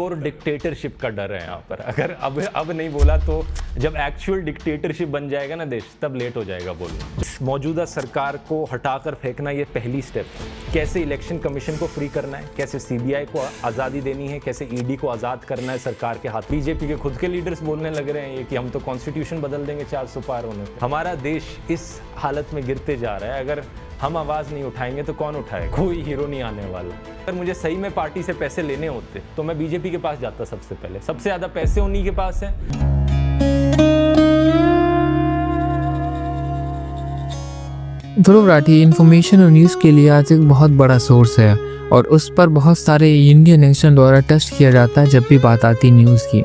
और डिक्टेटरशिप का डर है यहाँ पर। अगर अब नहीं बोला तो जब एक्चुअल डिक्टेटरशिप बन जाएगा ना देश, तब लेट हो जाएगा बोलना। इस मौजूदा सरकार को हटाकर फेंकना ये पहली स्टेप है। कैसे इलेक्शन कमीशन को फ्री करना है, कैसे सीबीआई को आज़ादी देनी है, कैसे ईडी को आज़ाद करना है सरकार के हाथ। बीजेपी के खुद के लीडर्स बोलने लग रहे हैं ये कि हम तो कॉन्स्टिट्यूशन बदल देंगे 400 पार होने पे। हमारा देश इस हालत में गिरते जा रहा है। अगर हम आवाज़ नहीं उठाएंगे तो कौन उठाएगा? कोई हीरो नहीं आने वाला। अगर मुझे सही में पार्टी से पैसे लेने होते तो मैं बीजेपी के पास जाता सबसे पहले। सबसे ज़्यादा पैसे उन्हीं के पास हैं। ध्रुव राठी इन्फॉर्मेशन और न्यूज़ के लिए आज एक बहुत बड़ा सोर्स है और उस पर बहुत सारे इंडियन नेशन द्वारा टेस्ट किया जाता है जब भी बात आती है न्यूज़ की।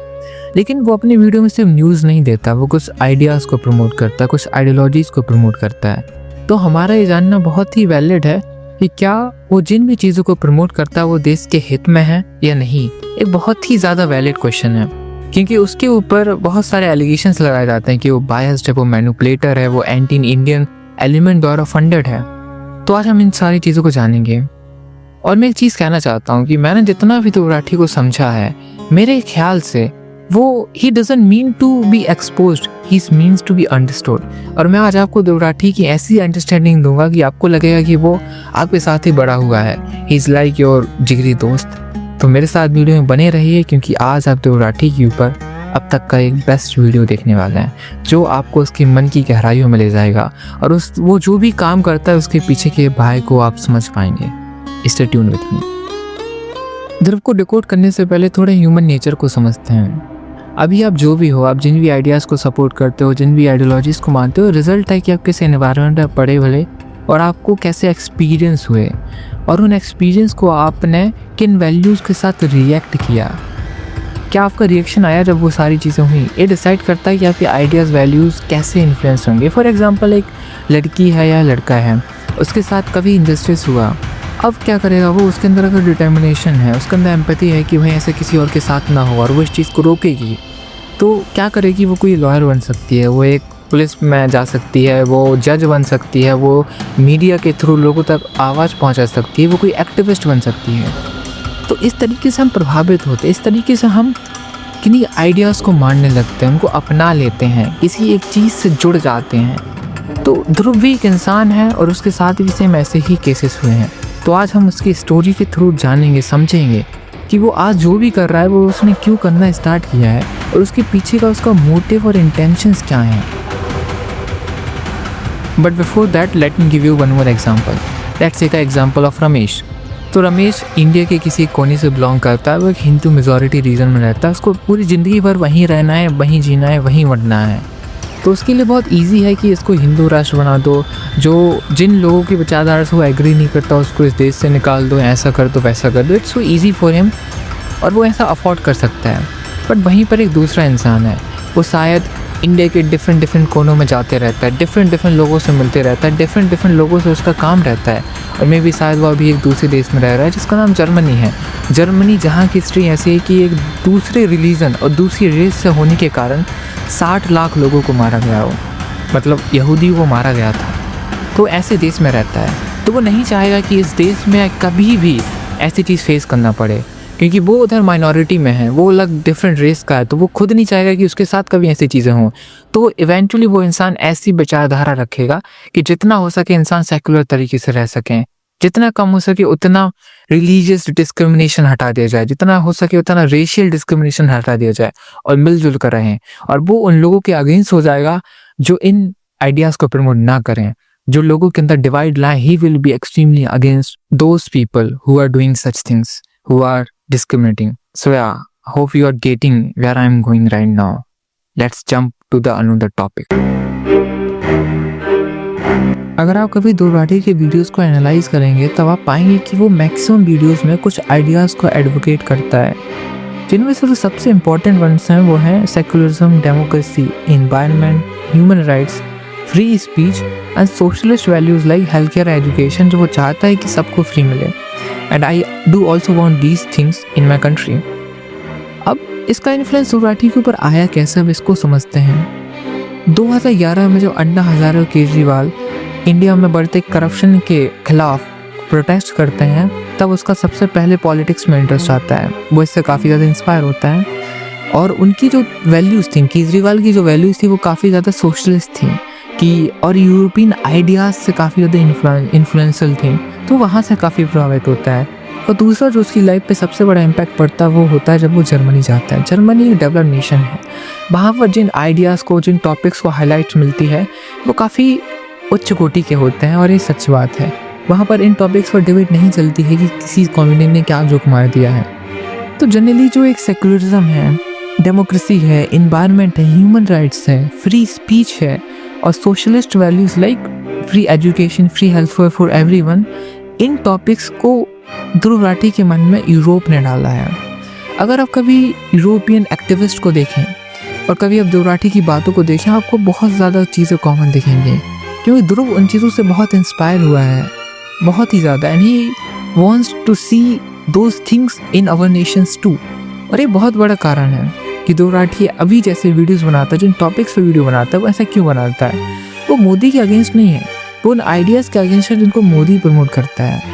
लेकिन वो अपनी वीडियो में सिर्फ न्यूज़ नहीं देता, वो कुछ आइडियाज़ को प्रमोट करता है, कुछ आइडियोलॉजीज़ को प्रमोट करता है। तो हमारा ये जानना बहुत ही वैलिड है कि क्या वो जिन भी चीज़ों को प्रमोट करता है वो देश के हित में है या नहीं। एक बहुत ही ज़्यादा वैलिड क्वेश्चन है क्योंकि उसके ऊपर बहुत सारे एलिगेशंस लगाए जाते हैं कि वो बायस्ड है, वो मैनिपुलेटर है, वो एंटी इंडियन एलिमेंट द्वारा फंडेड है। तो आज हम इन सारी चीज़ों को जानेंगे। और मैं एक चीज़ कहना चाहता हूँ कि मैंने जितना भी ध्रुव राठी को समझा है, मेरे ख्याल से वो he doesn't mean to be exposed, he means to be understood. और मैं आज आपको ध्रुव राठी की ऐसी अंडरस्टैंडिंग दूंगा कि आपको लगेगा कि वो आपके साथ ही बड़ा हुआ है। ही इज़ लाइक योर जिगरी दोस्त। तो मेरे साथ वीडियो में बने रहिए क्योंकि आज आप ध्रुव राठी के ऊपर अब तक का एक बेस्ट वीडियो देखने वाले हैं जो आपको उसके मन की गहराइयों में ले जाएगा और वो जो भी काम करता है उसके पीछे के भाई को आप समझ पाएंगे। Stay tuned with me. Dhruv को डिकोड करने से पहले थोड़े ह्यूमन नेचर को समझते हैं। अभी आप जो भी हो, आप जिन भी आइडियाज़ को सपोर्ट करते हो, जिन भी आइडियोलॉजीज़ को मानते हो, रिजल्ट है कि आप किस एनवायरनमेंट में पढ़े भले और आपको कैसे एक्सपीरियंस हुए और उन एक्सपीरियंस को आपने किन वैल्यूज़ के साथ रिएक्ट किया। क्या आपका रिएक्शन आया जब वो सारी चीज़ें हुई? ये डिसाइड करता है कि आपके आइडियाज़ वैल्यूज़ कैसे इन्फ्लुएंस होंगे। फॉर एग्जांपल, एक लड़की है या लड़का है, उसके साथ कभी इंजस्टिस हुआ, अब क्या करेगा वो? उसके अंदर अगर डिटर्मिनेशन है, उसके अंदर एम्पैथी है कि भाई ऐसे किसी और के साथ ना हो और वो इस चीज़ को रोकेगी, तो क्या करेगी? वो कोई लॉयर बन सकती है, वो एक पुलिस में जा सकती है, वो जज बन सकती है, वो मीडिया के थ्रू लोगों तक आवाज़ पहुंचा सकती है, वो कोई एक्टिविस्ट बन सकती है। तो इस तरीके से हम प्रभावित होते हैं, इस तरीके से हम किन्हीं आइडियाज़ को मानने लगते हैं, उनको अपना लेते हैं, किसी एक चीज़ से जुड़ जाते हैं। तो ध्रुव भी एक इंसान है और उसके साथ भी सेम ऐसे ही केसेस हुए हैं। तो आज हम उसकी स्टोरी के थ्रू जानेंगे, समझेंगे कि वो आज जो भी कर रहा है वो उसने क्यों करना स्टार्ट किया है और उसके पीछे का उसका मोटिव और इंटेंशंस क्या हैं। But before that let me give you one more example. Let's take a example of Ramesh. तो रमेश इंडिया के किसी कोने से बिलोंग करता है, वो एक हिंदू मेजॉरिटी रीजन में रहता है, उसको पूरी ज़िंदगी भर वहीं रहना है, वहीं जीना है, वहीं मरना है। तो उसके लिए बहुत इजी है कि इसको हिंदू राष्ट्र बना दो, जो जिन लोगों की विचारधारा से वो एग्री नहीं करता उसको इस देश से निकाल दो, ऐसा कर दो, वैसा कर दो। It's so easy for him और वो ऐसा अफोर्ड कर सकता है। बट वहीं पर एक दूसरा इंसान है, वो शायद इंडिया के डिफरेंट कोनों में जाते रहता है, डिफरेंट लोगों से मिलते रहता है, डिफरेंट लोगों से उसका काम रहता है और मे भी शायद वो अभी एक दूसरे देश में रह रहा है जिसका नाम जर्मनी है। जर्मनी जहाँ की हिस्ट्री ऐसी है कि एक दूसरे रिलीजन और दूसरी रेस से होने के कारण 60 लाख लोगों को मारा गया हो, मतलब यहूदी को मारा गया था। तो ऐसे देश में रहता है, तो वो नहीं चाहेगा कि इस देश में कभी भी ऐसी चीज़ फेस करना पड़े क्योंकि वो उधर माइनॉरिटी में है, वो अलग डिफरेंट रेस का है, तो वो खुद नहीं चाहेगा कि उसके साथ कभी ऐसी चीज़ें हों। तो इवेंचुअली वो इंसान ऐसी विचारधारा रखेगा कि जितना हो सके इंसान सेकुलर तरीके से रह सकें, जितना कम हो सके उतना रिलीजियस डिस्क्रिमिनेशन हटा दिया जाए, जितना हो सके उतना रेशियल डिस्क्रिमिनेशन हटा दिया जाए और मिलजुल कर रहें। और वो उन लोगों के अगेंस्ट हो जाएगा जो इन आइडियाज़ को प्रमोट ना करें, जो लोगों के अंदर डिवाइड लाए। He will be extremely against those people who are doing such things, who are discriminating. So yeah, hope you are getting where I am going right now. Let's jump to the another topic. अगर आप कभी ध्रुव राठी के videos को analyse करेंगे तब आप पाएंगे कि वो मैक्सिमम वीडियोस में कुछ आइडियाज़ को एडवोकेट करता है, जिनमें से जो सबसे इम्पोर्टेंट वंस हैं वो हैं secularism, democracy, environment, human rights, free speech and socialist values like health care, education, जो वो चाहता है कि सबको फ्री मिले। And I do also want these things in my country. अब इसका इन्फ्लुएंस ध्रुव राठी के ऊपर आया कैसे, अब इसको समझते हैं। 2011 में जो अन्ना हजारे और केजरीवाल इंडिया में बढ़ते करप्शन के खिलाफ प्रोटेस्ट करते हैं, तब उसका सबसे पहले पॉलिटिक्स में इंटरेस्ट आता है। वो इससे काफ़ी ज़्यादा इंस्पायर होता है और उनकी जो वैल्यूज़ थी, केजरीवाल की जो वैल्यूज़ थी वो काफ़ी ज़्यादा सोशलिस्ट थी कि और यूरोपियन आइडियाज़ से काफ़ी ज़्यादा इन्फ्लुएंशियल थी, तो वहाँ से काफ़ी प्रभावित होता है। और दूसरा जो उसकी लाइफ पे सबसे बड़ा इम्पैक्ट पड़ता है वो होता है जब वो जर्मनी जाता है। जर्मनी एक डेवलप्ड नेशन है, वहाँ पर जिन आइडियाज़ को, जिन टॉपिक्स को हाईलाइट मिलती है वो काफ़ी उच्च कोटि के होते हैं और ये सच बात है। वहाँ पर इन टॉपिक्स पर डिबेट नहीं चलती है कि किसी कम्युनिटी ने क्या जोक मार दिया है। तो जनरली जो एक सेक्युलरिज्म है, डेमोक्रेसी है, इन्वायरमेंट है, ह्यूमन राइट्स है, फ्री स्पीच है और socialist values like free education, free health for everyone, in topics को ध्रुव राठी के मन में यूरोप ने डाला है। अगर आप कभी यूरोपियन एक्टिविस्ट को देखें और कभी आप ध्रुव राठी की बातों को देखें, आपको बहुत ज़्यादा चीज़ें कॉमन दिखेंगी क्योंकि ध्रुव उन चीज़ों से बहुत इंस्पायर हुआ है, बहुत ही ज़्यादा, and he wants to see those things in our nations too. और ये बहुत बड़ा कारण है कि ध्रुव राठी अभी जैसे वीडियोस बनाता है, जिन टॉपिक्स पे वीडियो बनाता है, वो ऐसा क्यों बनाता है? वो मोदी के अगेंस्ट नहीं है, वो उन आइडियाज़ के अगेंस्ट है जिनको मोदी प्रमोट करता है,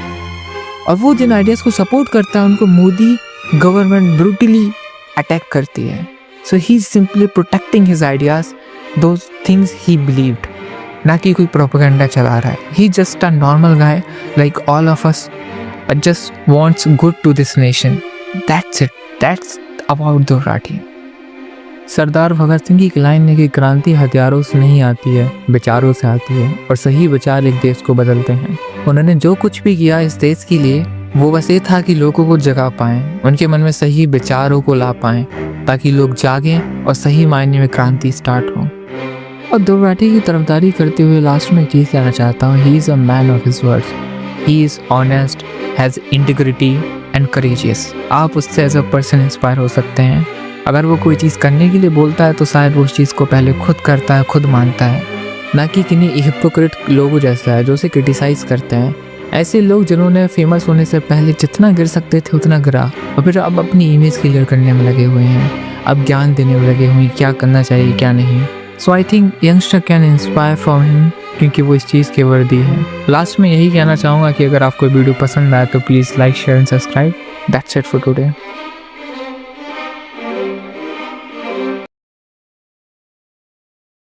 और वो जिन आइडियाज़ को सपोर्ट करता है उनको मोदी गवर्नमेंट ब्रूटली अटैक करती है। So he is simply protecting his ideas, those things he believed, ना कि कोई प्रोपेगेंडा चला रहा है। He just a normal guy like all of us, but just wants good to this nation. That's it, that's about Dhruv Rathee. Sardar Bhagat Singh की एक line है कि क्रांति हथियारों से नहीं आती है, विचारों से आती है, और सही विचार एक देश को बदलते हैं। उन्होंने जो कुछ भी किया इस देश के लिए वो बस ये था कि लोगों को जगा पाएं, उनके मन में सही विचारों को ला पाएं, ताकि लोग जागें और सही मायने में क्रांति स्टार्ट हो। और ध्रुव राठी की तरफदारी करते हुए लास्ट में एक चीज़ कहना चाहता हूँ, he is a man of his words, he is honest, has integrity and courageous. आप उससे एज अ पर्सन इंस्पायर हो सकते हैं। अगर वो कोई चीज़ करने के लिए बोलता है तो शायद वो उस चीज़ को पहले खुद करता है, खुद मानता है, ना कि किन्हीं हिपोक्रेट लोगों जैसा है जो उसे क्रिटिसाइज़ करते हैं। ऐसे लोग जिन्होंने फेमस होने से पहले जितना गिर सकते थे उतना गिरा, और फिर अब अपनी इमेज क्लियर करने में लगे हुए हैं, अब ज्ञान देने में लगे हुए हैं क्या करना चाहिए क्या नहीं। So I think youngster can inspire from him, क्योंकि वो इस चीज़ के वर्दी है। लास्ट में यही कहना चाहूँगा कि अगर आपको वीडियो पसंद आए तो please like, share and subscribe. That's it for today.